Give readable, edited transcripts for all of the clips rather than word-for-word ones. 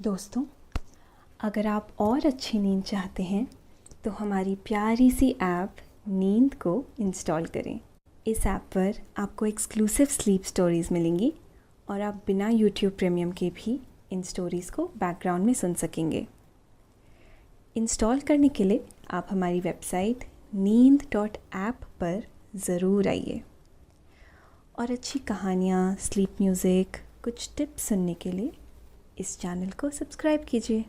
दोस्तों, अगर आप और अच्छी नींद चाहते हैं तो हमारी प्यारी सी ऐप नींद को इंस्टॉल करें। इस ऐप पर आपको एक्सक्लूसिव स्लीप स्टोरीज़ मिलेंगी और आप बिना यूट्यूब प्रीमियम के भी इन स्टोरीज़ को बैकग्राउंड में सुन सकेंगे। इंस्टॉल करने के लिए आप हमारी वेबसाइट neend.app पर ज़रूर आइए और अच्छी कहानियाँ, स्लीप म्यूज़िक, कुछ टिप्स सुनने के लिए इस चैनल को सब्सक्राइब कीजिए।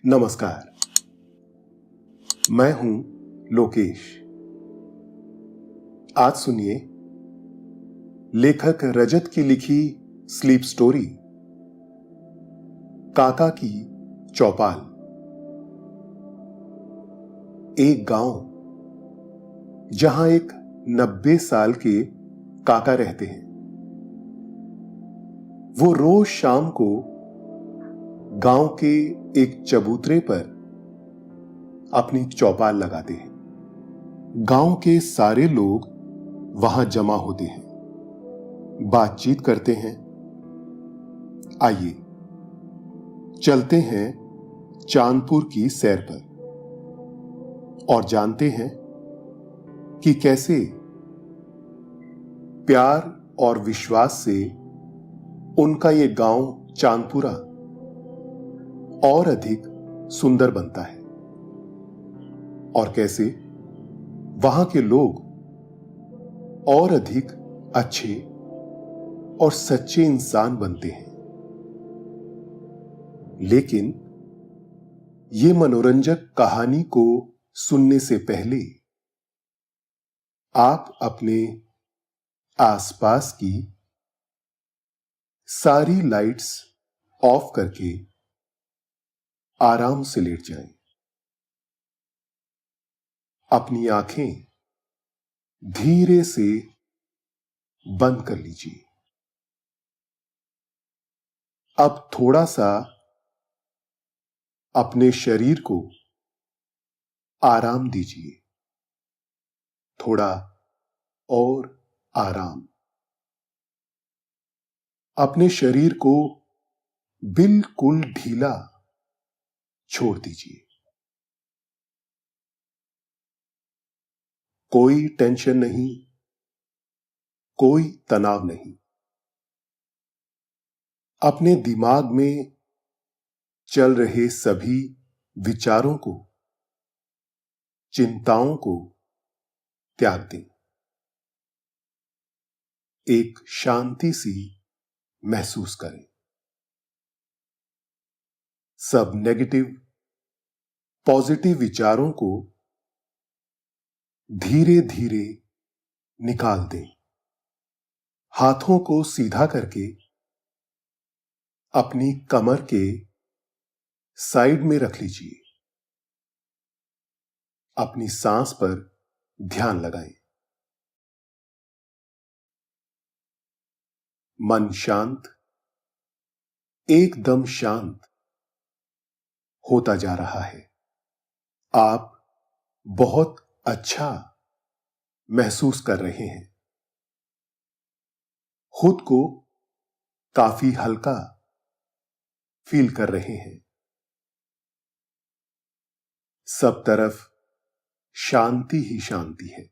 नमस्कार, मैं हूं लोकेश। आज सुनिए लेखक रजत की लिखी स्लीप स्टोरी काका की चौपाल। एक गांव जहां एक 90 साल के काका रहते हैं। वो रोज शाम को गांव के एक चबूतरे पर अपनी चौपाल लगाते हैं। गांव के सारे लोग वहां जमा होते हैं, बातचीत करते हैं। आइए चलते हैं चांदपुर की सैर पर और जानते हैं कि कैसे प्यार और विश्वास से उनका ये गांव चांदपुरा और अधिक सुंदर बनता है और कैसे वहां के लोग और अधिक अच्छे और सच्चे इंसान बनते हैं। लेकिन ये मनोरंजक कहानी को सुनने से पहले आप अपने आसपास की सारी लाइट्स ऑफ करके आराम से लेट जाएं। अपनी आंखें धीरे से बंद कर लीजिए। अब थोड़ा सा अपने शरीर को आराम दीजिए, थोड़ा और आराम। अपने शरीर को बिल्कुल ढीला छोड़ दीजिए। कोई टेंशन नहीं, कोई तनाव नहीं। अपने दिमाग में चल रहे सभी विचारों को, चिंताओं को त्याग दें। एक शांति सी महसूस करें। सब नेगेटिव, पॉजिटिव विचारों को धीरे धीरे निकाल दें। हाथों को सीधा करके अपनी कमर के साइड में रख लीजिए। अपनी सांस पर ध्यान लगाएं। मन शांत, एकदम शांत होता जा रहा है। आप बहुत अच्छा महसूस कर रहे हैं। खुद को काफी हल्का फील कर रहे हैं। सब तरफ शांति ही शांति है,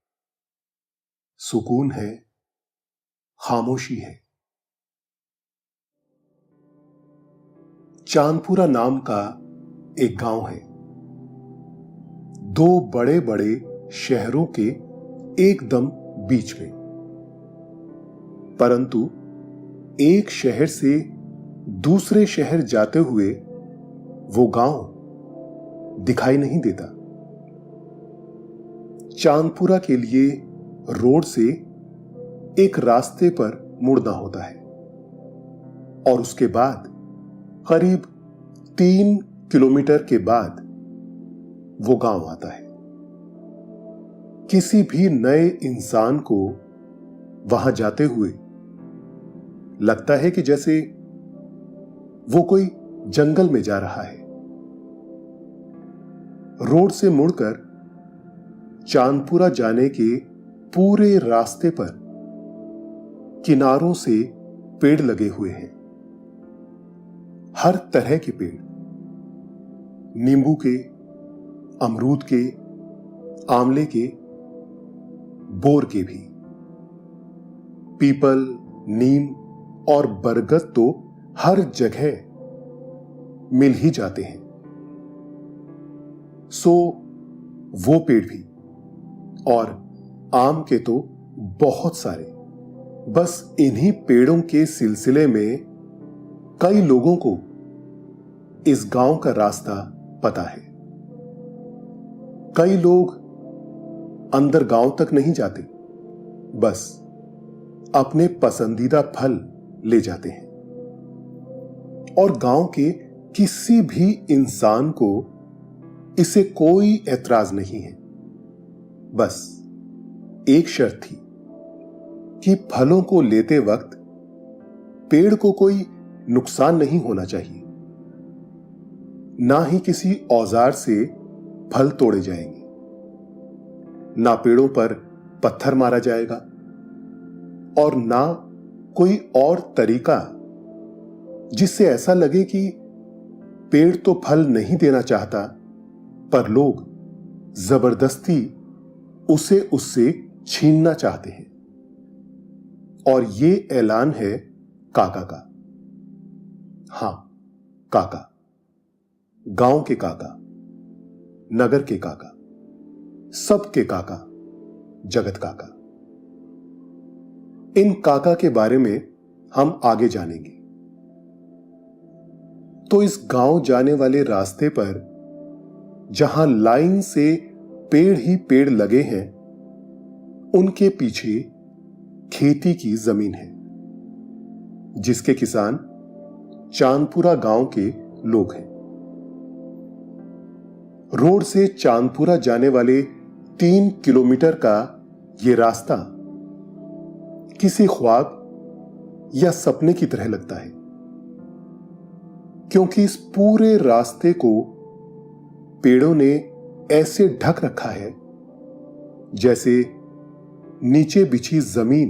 सुकून है, खामोशी है। चांदपुरा नाम का एक गांव है। दो बड़े बड़े शहरों के एकदम बीच में। परंतु एक शहर से दूसरे शहर जाते हुए वो गांव दिखाई नहीं देता। चांदपुरा के लिए रोड से एक रास्ते पर मुड़ना होता है और उसके बाद करीब 3 किलोमीटर के बाद वो गांव आता है। किसी भी नए इंसान को वहां जाते हुए लगता है कि जैसे वो कोई जंगल में जा रहा है। रोड से मुड़कर चांदपुरा जाने के पूरे रास्ते पर किनारों से पेड़ लगे हुए हैं। हर तरह के पेड़, नींबू के, अमरूद के, आंवले के, बोर के भी। पीपल, नीम और बरगद तो हर जगह मिल ही जाते हैं। सो वो पेड़ भी, और आम के तो बहुत सारे। बस इन्हीं पेड़ों के सिलसिले में कई लोगों को इस गांव का रास्ता पता है। कई लोग अंदर गांव तक नहीं जाते, बस अपने पसंदीदा फल ले जाते हैं। और गांव के किसी भी इंसान को इसे कोई ऐतराज नहीं है। बस एक शर्त थी कि फलों को लेते वक्त पेड़ को कोई नुकसान नहीं होना चाहिए, ना ही किसी औजार से फल तोड़े जाएंगे, ना पेड़ों पर पत्थर मारा जाएगा, और ना कोई और तरीका जिससे ऐसा लगे कि पेड़ तो फल नहीं देना चाहता, पर लोग जबरदस्ती उसे उससे छीनना चाहते हैं। और ये ऐलान है काका का। हां, काका, गांव के काका, नगर के काका, सबके काका, जगत काका। इन काका के बारे में हम आगे जानेंगे। तो इस गांव जाने वाले रास्ते पर जहां लाइन से पेड़ ही पेड़ लगे हैं, उनके पीछे खेती की जमीन है, जिसके किसान चांदपुरा गांव के लोग हैं। रोड से चांदपुरा जाने वाले 3 किलोमीटर का यह रास्ता किसी ख्वाब या सपने की तरह लगता है, क्योंकि इस पूरे रास्ते को पेड़ों ने ऐसे ढक रखा है जैसे नीचे बिछी जमीन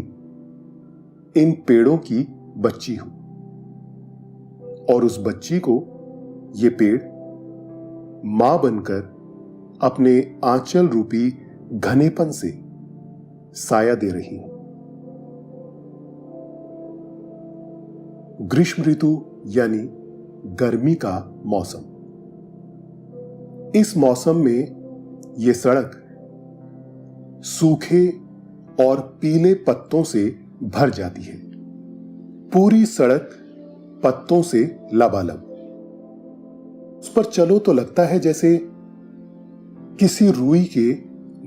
इन पेड़ों की बच्ची हो, और उस बच्ची को ये पेड़ मां बनकर अपने आंचल रूपी घनेपन से साया दे रही है। ग्रीष्म ऋतु यानी गर्मी का मौसम। इस मौसम में यह सड़क सूखे और पीले पत्तों से भर जाती है। पूरी सड़क पत्तों से लबालब। उस पर चलो तो लगता है जैसे किसी रुई के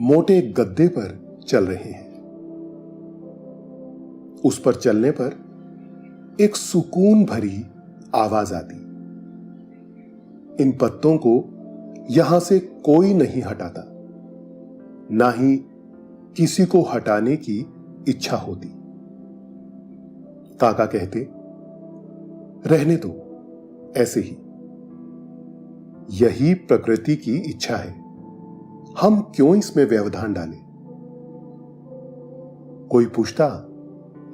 मोटे गद्दे पर चल रहे हैं। उस पर चलने पर एक सुकून भरी आवाज आती। इन पत्तों को यहां से कोई नहीं हटाता, ना ही किसी को हटाने की इच्छा होती। काका कहते, रहने दो ऐसे ही, यही प्रकृति की इच्छा है, हम क्यों इसमें व्यवधान डालें। कोई पूछता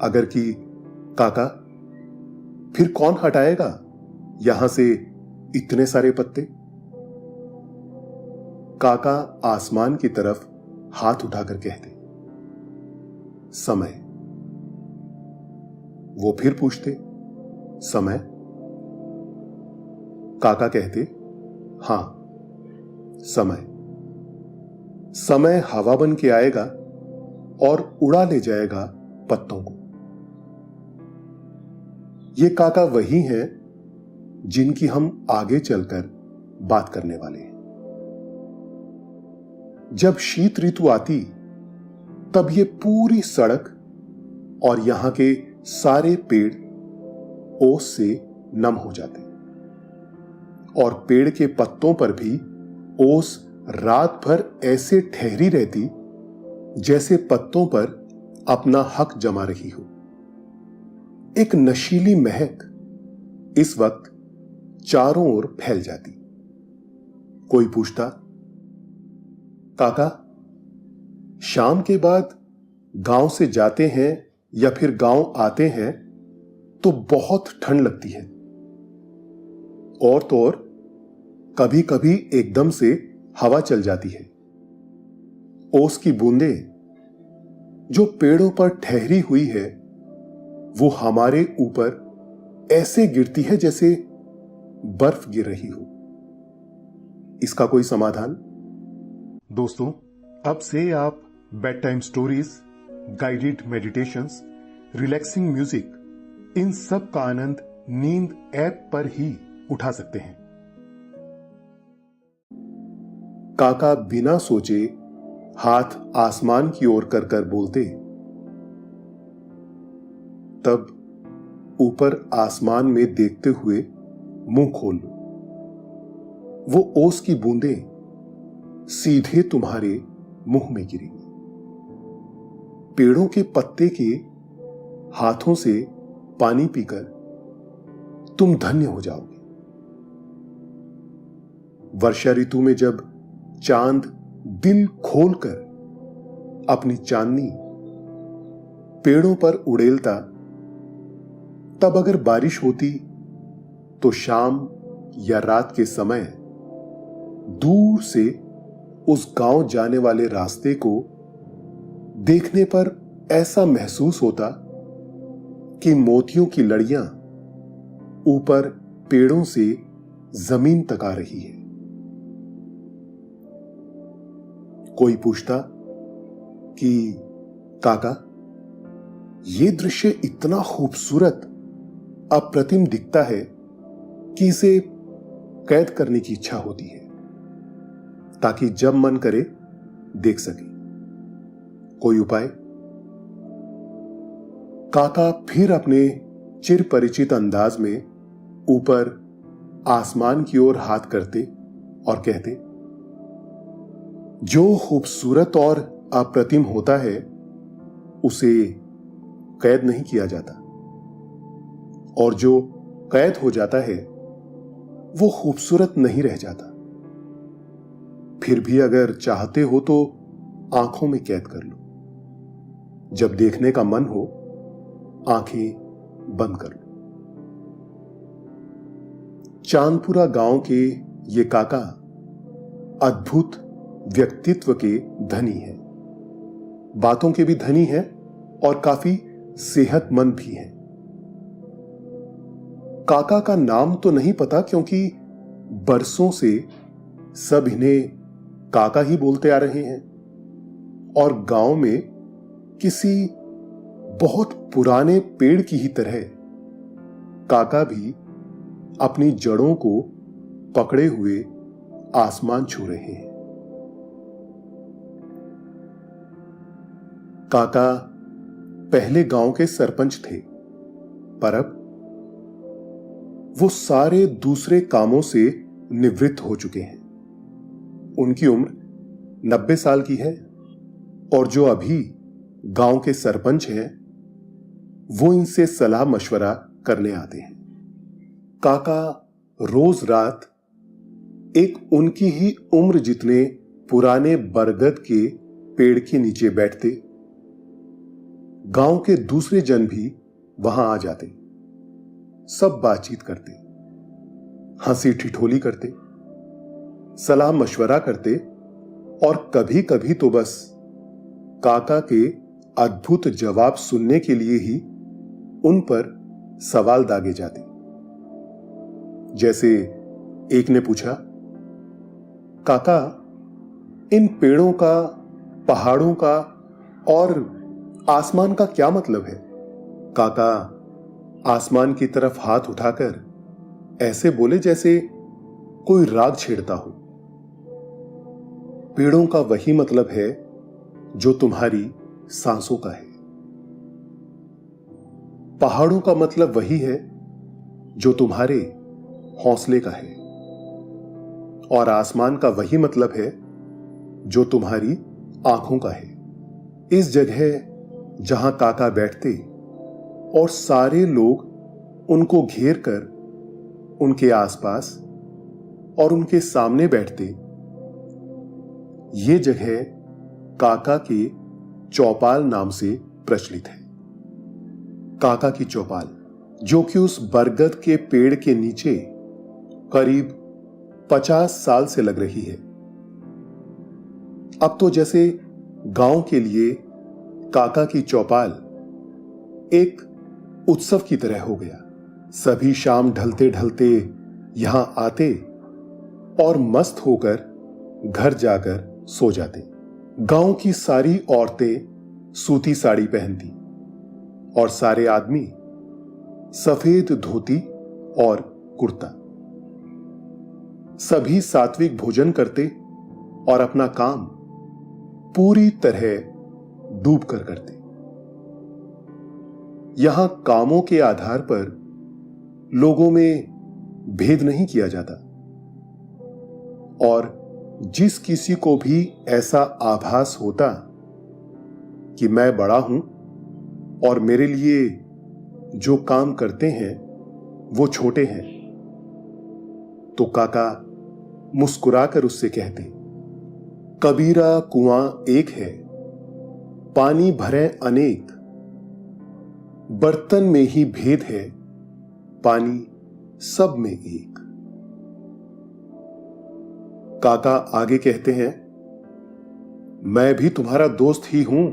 अगर कि काका फिर कौन हटाएगा यहां से इतने सारे पत्ते। काका आसमान की तरफ हाथ उठाकर कहते, समय। वो फिर पूछते, समय। काका कहते, हां, समय। समय हवा बन के आएगा और उड़ा ले जाएगा पत्तों को। ये काका वही हैं जिनकी हम आगे चलकर बात करने वाले हैं। जब शीत ऋतु आती तब ये पूरी सड़क और यहां के सारे पेड़ ओस से नम हो जाते, और पेड़ के पत्तों पर भी ओस रात भर ऐसे ठहरी रहती जैसे पत्तों पर अपना हक जमा रही हो। एक नशीली महक इस वक्त चारों ओर फैल जाती। कोई पूछता, काका शाम के बाद गांव से जाते हैं या फिर गांव आते हैं तो बहुत ठंड लगती है, और तो और कभी कभी एकदम से हवा चल जाती है। ओस की बूंदें जो पेड़ों पर ठहरी हुई है वो हमारे ऊपर ऐसे गिरती है जैसे बर्फ गिर रही हो। इसका कोई समाधान? दोस्तों, अब से आप bed time stories, guided meditations, relaxing music, इन सब का आनंद नींद ऐप पर ही उठा सकते हैं। काका बिना सोचे हाथ आसमान की ओर कर कर बोलते, तब ऊपर आसमान में देखते हुए मुंह खोल लो। वो ओस की बूंदें सीधे तुम्हारे मुंह में गिरेंगी। पेड़ों के पत्ते के हाथों से पानी पीकर तुम धन्य हो जाओगे। वर्षा ऋतु में जब चांद दिल खोलकर अपनी चांदनी पेड़ों पर उड़ेलता, तब अगर बारिश होती तो शाम या रात के समय दूर से उस गांव जाने वाले रास्ते को देखने पर ऐसा महसूस होता कि मोतियों की लड़ियां ऊपर पेड़ों से जमीन तक आ रही है। कोई पूछता कि काका, यह दृश्य इतना खूबसूरत, अप्रतिम दिखता है कि इसे कैद करने की इच्छा होती है ताकि जब मन करे देख सके। कोई उपाय? काका फिर अपने चिर परिचित अंदाज में ऊपर आसमान की ओर हाथ करते और कहते, जो खूबसूरत और अप्रतिम होता है उसे कैद नहीं किया जाता, और जो कैद हो जाता है वो खूबसूरत नहीं रह जाता। फिर भी अगर चाहते हो तो आंखों में कैद कर लो। जब देखने का मन हो आंखें बंद कर लो। चांदपुरा गांव के ये काका अद्भुत व्यक्तित्व के धनी हैं, बातों के भी धनी हैं और काफी सेहतमंद भी हैं। काका का नाम तो नहीं पता क्योंकि बरसों से सब इन्हें काका ही बोलते आ रहे हैं, और गांव में किसी बहुत पुराने पेड़ की ही तरह काका भी अपनी जड़ों को पकड़े हुए आसमान छू रहे हैं। काका पहले गांव के सरपंच थे, पर अब वो सारे दूसरे कामों से निवृत्त हो चुके हैं। उनकी उम्र 90 साल की है, और जो अभी गांव के सरपंच हैं वो इनसे सलाह मशवरा करने आते हैं। काका रोज रात एक उनकी ही उम्र जितने पुराने बरगद के पेड़ के नीचे बैठते। गांव के दूसरे जन भी वहां आ जाते, सब बातचीत करते, हंसी ठिठोली करते, सलाह मशवरा करते, और कभी कभी तो बस काका के अद्भुत जवाब सुनने के लिए ही उन पर सवाल दागे जाते। जैसे एक ने पूछा, काका, इन पेड़ों का, पहाड़ों का और आसमान का क्या मतलब है? काका आसमान की तरफ हाथ उठाकर ऐसे बोले जैसे कोई राग छेड़ता हो, पेड़ों का वही मतलब है जो तुम्हारी सांसों का है। पहाड़ों का मतलब वही है जो तुम्हारे हौसले का है, और आसमान का वही मतलब है जो तुम्हारी आंखों का है। इस जगह जहां काका बैठते और सारे लोग उनको घेर कर उनके आसपास और उनके सामने बैठते, ये जगह काका के चौपाल नाम से प्रचलित है। काका की चौपाल, जो कि उस बरगद के पेड़ के नीचे करीब 50 साल से लग रही है। अब तो जैसे गांव के लिए काका की चौपाल एक उत्सव की तरह हो गया। सभी शाम ढलते ढलते यहां आते और मस्त होकर घर जाकर सो जाते। गांव की सारी औरतें सूती साड़ी पहनती और सारे आदमी सफेद धोती और कुर्ता। सभी सात्विक भोजन करते और अपना काम पूरी तरह डूब कर करते। यहां कामों के आधार पर लोगों में भेद नहीं किया जाता और जिस किसी को भी ऐसा आभास होता कि मैं बड़ा हूं और मेरे लिए जो काम करते हैं वो छोटे हैं, तो काका मुस्कुराकर उससे कहते, कबीरा कुआं एक है, पानी भरे अनेक, बर्तन में ही भेद है, पानी सब में एक। काका आगे कहते हैं, मैं भी तुम्हारा दोस्त ही हूं,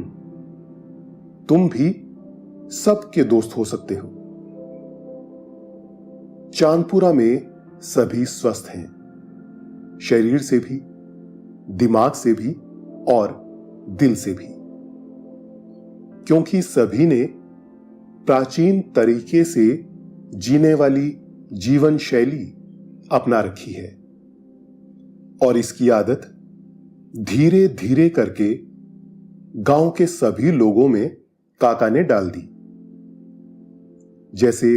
तुम भी सबके दोस्त हो सकते हो। चांदपुरा में सभी स्वस्थ हैं, शरीर से भी, दिमाग से भी और दिल से भी, क्योंकि सभी ने प्राचीन तरीके से जीने वाली जीवन शैली अपना रखी है और इसकी आदत धीरे धीरे करके गांव के सभी लोगों में काका ने डाल दी। जैसे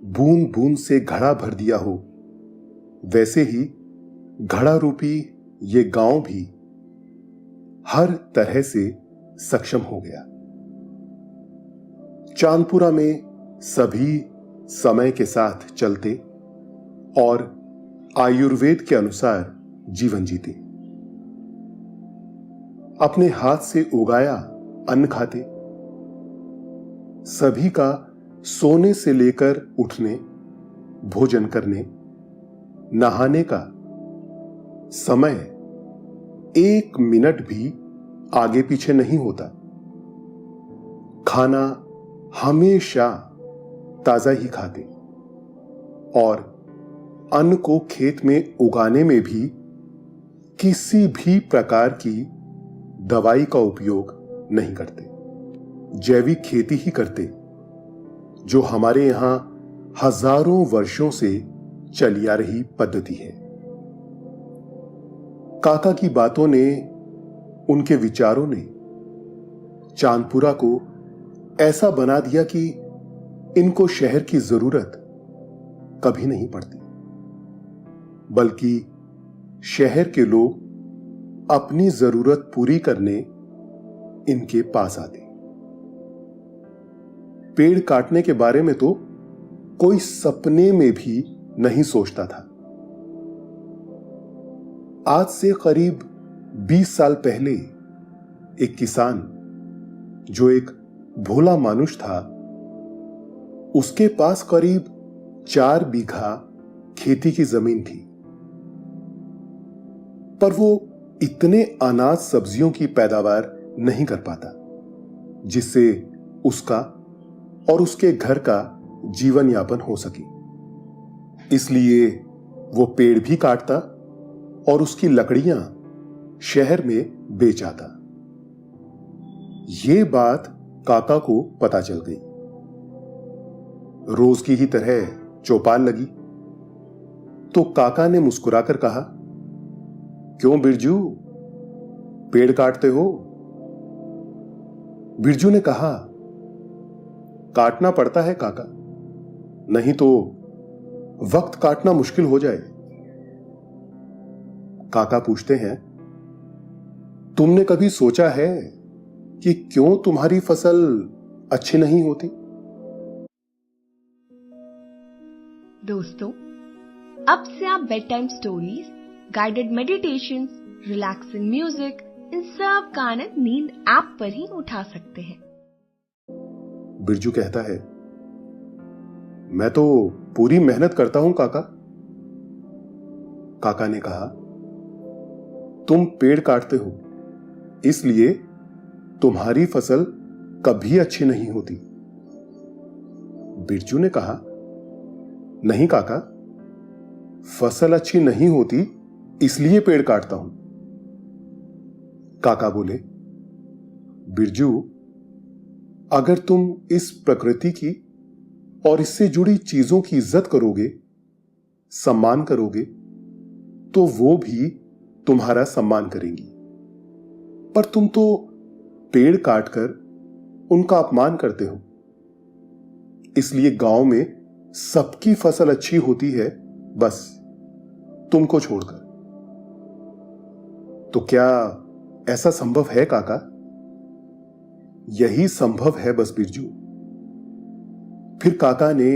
बूंद बूंद से घड़ा भर दिया हो, वैसे ही घड़ा रूपी ये गांव भी हर तरह से सक्षम हो गया। चांदपुरा में सभी समय के साथ चलते और आयुर्वेद के अनुसार जीवन जीते, अपने हाथ से उगाया अन्न खाते। सभी का सोने से लेकर उठने, भोजन करने, नहाने का समय 1 मिनट भी आगे पीछे नहीं होता। खाना हमेशा ताजा ही खाते और अन्न को खेत में उगाने में भी किसी भी प्रकार की दवाई का उपयोग नहीं करते। जैविक खेती ही करते, जो हमारे यहां हजारों वर्षों से चली आ रही पद्धति है। काका की बातों ने, उनके विचारों ने चांदपुरा को ऐसा बना दिया कि इनको शहर की जरूरत कभी नहीं पड़ती, बल्कि शहर के लोग अपनी जरूरत पूरी करने इनके पास आते। पेड़ काटने के बारे में तो कोई सपने में भी नहीं सोचता था। आज से करीब 20 साल पहले एक किसान, जो एक भोला मानुष था, उसके पास करीब 4 बीघा खेती की जमीन थी, पर वो इतने अनाज सब्जियों की पैदावार नहीं कर पाता जिससे उसका और उसके घर का जीवन यापन हो सके। इसलिए वो पेड़ भी काटता और उसकी लकड़ियां शहर में बेच आता। ये बात काका को पता चल गई। रोज की ही तरह चौपाल लगी तो काका ने मुस्कुराकर कहा, क्यों बिरजू, पेड़ काटते हो? बिरजू ने कहा, काटना पड़ता है काका, नहीं तो वक्त काटना मुश्किल हो जाए। काका पूछते हैं, तुमने कभी सोचा है कि क्यों तुम्हारी फसल अच्छी नहीं होती? दोस्तों, अब से आप bed time stories, guided meditations, relaxing music, इन सब का आनंद नींद ऐप पर ही उठा सकते हैं। बिरजू कहता है, मैं तो पूरी मेहनत करता हूं काका, काका ने कहा, तुम पेड़ काटते हो, इसलिए तुम्हारी फसल कभी अच्छी नहीं होती। बिरजू ने कहा, नहीं काका, फसल अच्छी नहीं होती इसलिए पेड़ काटता हूं। काका बोले, बिरजू, अगर तुम इस प्रकृति की और इससे जुड़ी चीजों की इज्जत करोगे, सम्मान करोगे, तो वो भी तुम्हारा सम्मान करेंगी। पर तुम तो पेड़ काटकर उनका अपमान करते हो। इसलिए गांव में सबकी फसल अच्छी होती है, बस तुमको छोड़कर। तो क्या ऐसा संभव है काका? यही संभव है बस बिरजू। फिर काका ने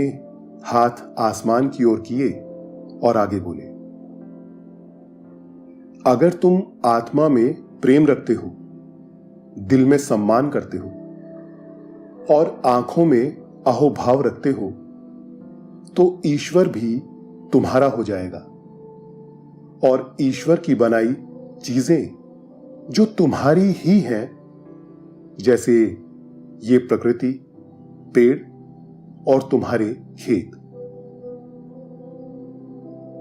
हाथ आसमान की ओर किए और आगे बोले, अगर तुम आत्मा में प्रेम रखते हो, दिल में सम्मान करते हो और आंखों में अहोभाव रखते हो, तो ईश्वर भी तुम्हारा हो जाएगा और ईश्वर की बनाई चीजें जो तुम्हारी ही हैं, जैसे ये प्रकृति, पेड़ और तुम्हारे खेत।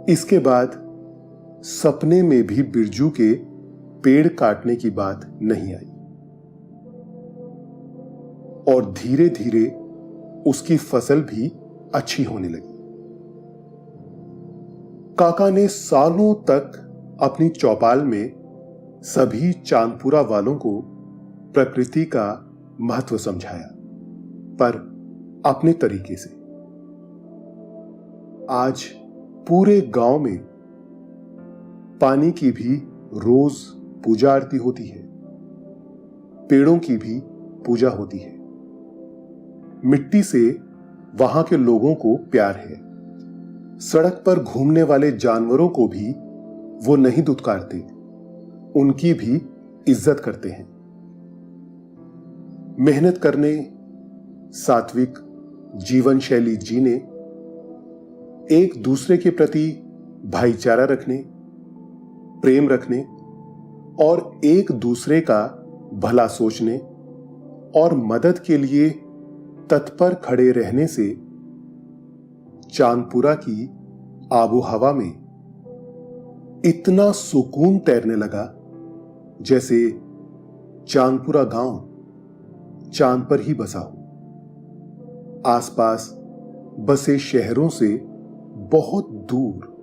इसके बाद सपने में भी बिरजू के पेड़ काटने की बात नहीं आई और धीरे धीरे उसकी फसल भी अच्छी होने लगी। काका ने सालों तक अपनी चौपाल में सभी चांदपुरा वालों को प्रकृति का महत्व समझाया, पर अपने तरीके से। आज पूरे गांव में पानी की भी रोज पूजा आरती होती है, पेड़ों की भी पूजा होती है, मिट्टी से वहां के लोगों को प्यार है, सड़क पर घूमने वाले जानवरों को भी वो नहीं दुत्कारते, उनकी भी इज्जत करते हैं। मेहनत करने, सात्विक जीवन शैली जीने, एक दूसरे के प्रति भाईचारा रखने, प्रेम रखने और एक दूसरे का भला सोचने और मदद के लिए तत्पर खड़े रहने से चांदपुरा की आबो हवा में इतना सुकून तैरने लगा जैसे चांदपुरा गांव चांद पर ही बसा हो, आसपास बसे शहरों से बहुत दूर।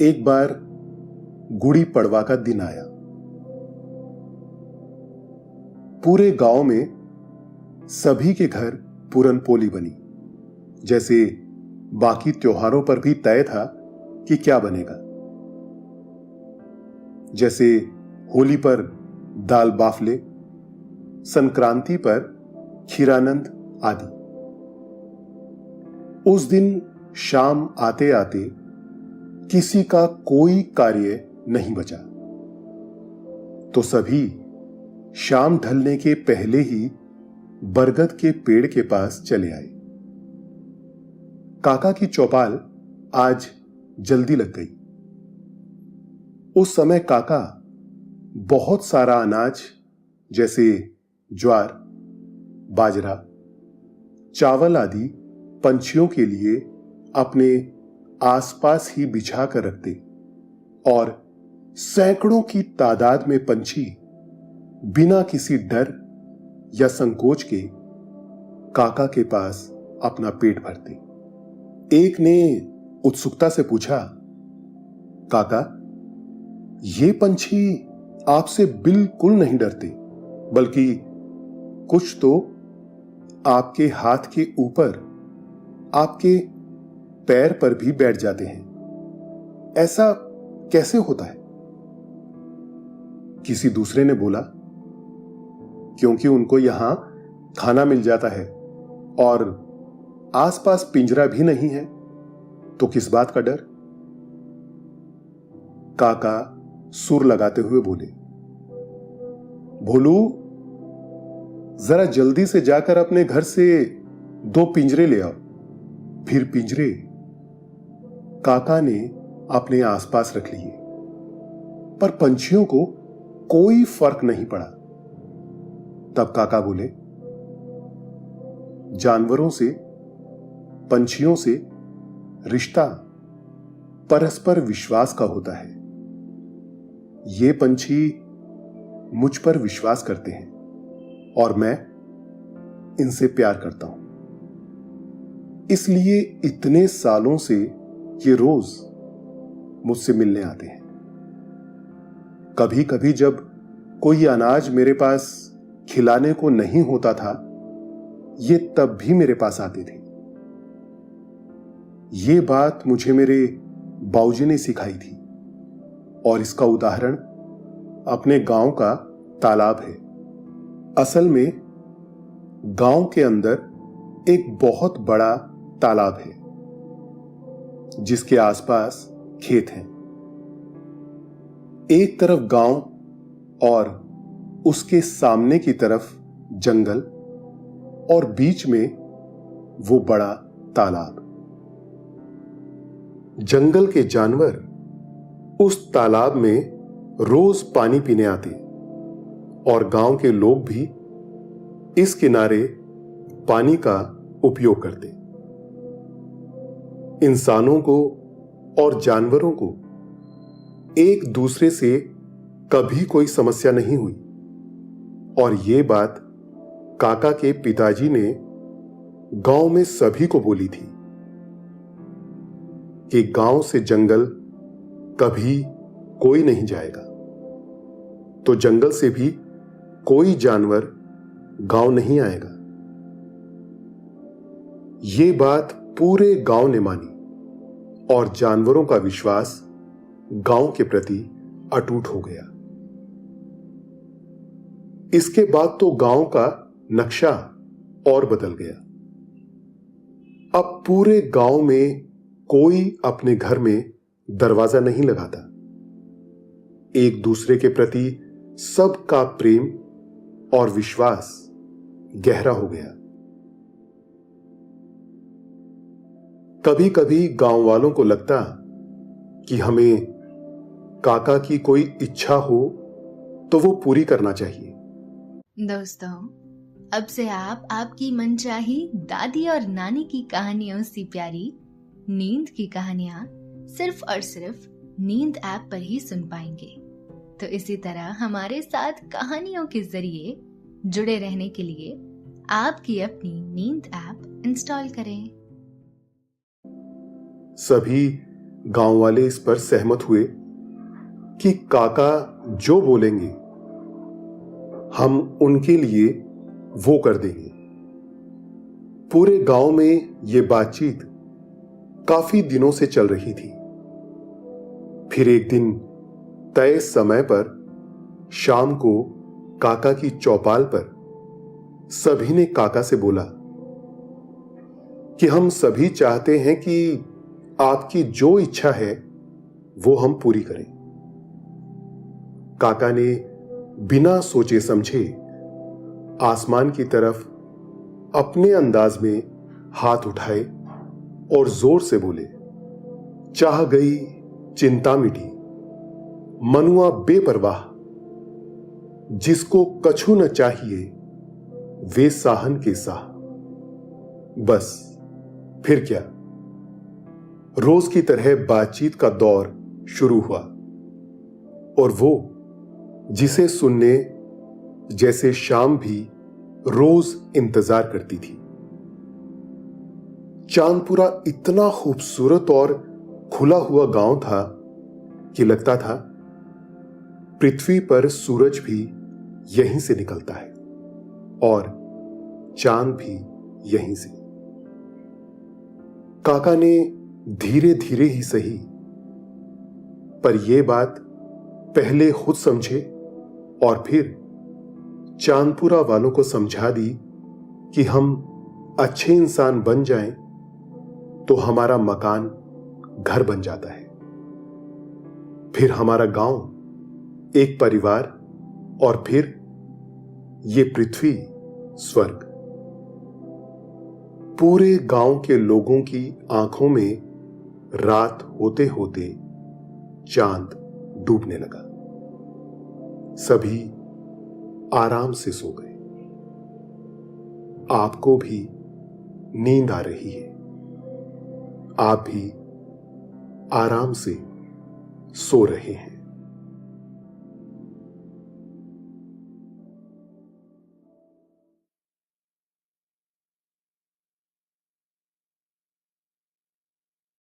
एक बार गुड़ी पड़वा का दिन आया। पूरे गांव में सभी के घर पूरन पोली बनी, जैसे बाकी त्योहारों पर भी तय था कि क्या बनेगा। जैसे होली पर दाल बाफले, संक्रांति पर खीरानंद आदि। उस दिन शाम आते आते किसी का कोई कार्य नहीं बचा, तो सभी शाम ढलने के पहले ही बरगद के पेड़ के पास चले आए। काका की चौपाल आज जल्दी लग गई। उस समय काका बहुत सारा अनाज जैसे ज्वार, बाजरा, चावल आदि पंछियों के लिए अपने आसपास ही बिछा कर रखते और सैकड़ों की तादाद में पंछी बिना किसी डर या संकोच के काका के पास अपना पेट भरते। एक ने उत्सुकता से पूछा, काका, ये पंछी आपसे बिल्कुल नहीं डरते, बल्कि कुछ तो आपके हाथ के ऊपर, आपके पैर पर भी बैठ जाते हैं, ऐसा कैसे होता है? किसी दूसरे ने बोला, क्योंकि उनको यहां खाना मिल जाता है और आसपास पिंजरा भी नहीं है, तो किस बात का डर? काका सुर लगाते हुए बोले, भोलू, जरा जल्दी से जाकर अपने घर से 2 पिंजरे ले आओ। फिर पिंजरे। काका ने अपने आसपास रख लिए, पर पंछियों को कोई फर्क नहीं पड़ा। तब काका बोले, जानवरों से, पंछियों से रिश्ता परस्पर विश्वास का होता है। ये पंछी मुझ पर विश्वास करते हैं और मैं इनसे प्यार करता हूं। इसलिए इतने सालों से ये रोज मुझसे मिलने आते हैं। कभी कभी जब कोई अनाज मेरे पास खिलाने को नहीं होता था, ये तब भी मेरे पास आते थे। ये बात मुझे मेरे बाऊजी ने सिखाई थी और इसका उदाहरण अपने गांव का तालाब है। असल में गांव के अंदर एक बहुत बड़ा तालाब है जिसके आसपास खेत हैं। एक तरफ गांव और उसके सामने की तरफ जंगल और बीच में वो बड़ा तालाब। जंगल के जानवर उस तालाब में रोज पानी पीने आते और गांव के लोग भी इस किनारे पानी का उपयोग करते। इंसानों को और जानवरों को एक दूसरे से कभी कोई समस्या नहीं हुई और ये बात काका के पिताजी ने गांव में सभी को बोली थी कि गांव से जंगल कभी कोई नहीं जाएगा, तो जंगल से भी कोई जानवर गांव नहीं आएगा। ये बात पूरे गांव ने मानी और जानवरों का विश्वास गांव के प्रति अटूट हो गया। इसके बाद तो गांव का नक्शा और बदल गया। अब पूरे गांव में कोई अपने घर में दरवाजा नहीं लगाता। एक दूसरे के प्रति सबका प्रेम और विश्वास गहरा हो गया। कभी कभी गांव वालों को लगता कि हमें काका की कोई इच्छा हो तो वो पूरी करना चाहिए। दोस्तों, अब से आप आपकी मनचाही दादी और नानी की कहानियों से प्यारी नींद की कहानियां सिर्फ और सिर्फ नींद ऐप पर ही सुन पाएंगे। तो इसी तरह हमारे साथ कहानियों के जरिए जुड़े रहने के लिए आपकी अपनी नींद ऐप इंस्टॉल करें। सभी गांव वाले इस पर सहमत हुए कि काका जो बोलेंगे हम उनके लिए वो कर देंगे। पूरे गांव में ये बातचीत काफी दिनों से चल रही थी। फिर एक दिन तय समय पर शाम को काका की चौपाल पर सभी ने काका से बोला कि हम सभी चाहते हैं कि आपकी जो इच्छा है वो हम पूरी करें। काका ने बिना सोचे समझे आसमान की तरफ अपने अंदाज में हाथ उठाए और जोर से बोले, चाह गई चिंता मिटी, मनुआ बेपरवाह, जिसको कछु न चाहिए वे साहन के साह। बस फिर क्या, रोज की तरह बातचीत का दौर शुरू हुआ और वो जिसे सुनने जैसे शाम भी रोज इंतजार करती थी। चांदपुरा इतना खूबसूरत और खुला हुआ गांव था कि लगता था पृथ्वी पर सूरज भी यहीं से निकलता है और चांद भी यहीं से। काका ने धीरे धीरे ही सही, पर यह बात पहले खुद समझे और फिर चांदपुरा वालों को समझा दी कि हम अच्छे इंसान बन जाएं तो हमारा मकान घर बन जाता है, फिर हमारा गांव एक परिवार और फिर ये पृथ्वी स्वर्ग। पूरे गांव के लोगों की आंखों में रात होते होते चांद डूबने लगा। सभी आराम से सो गए। आपको भी नींद आ रही है। आप भी आराम से सो रहे हैं।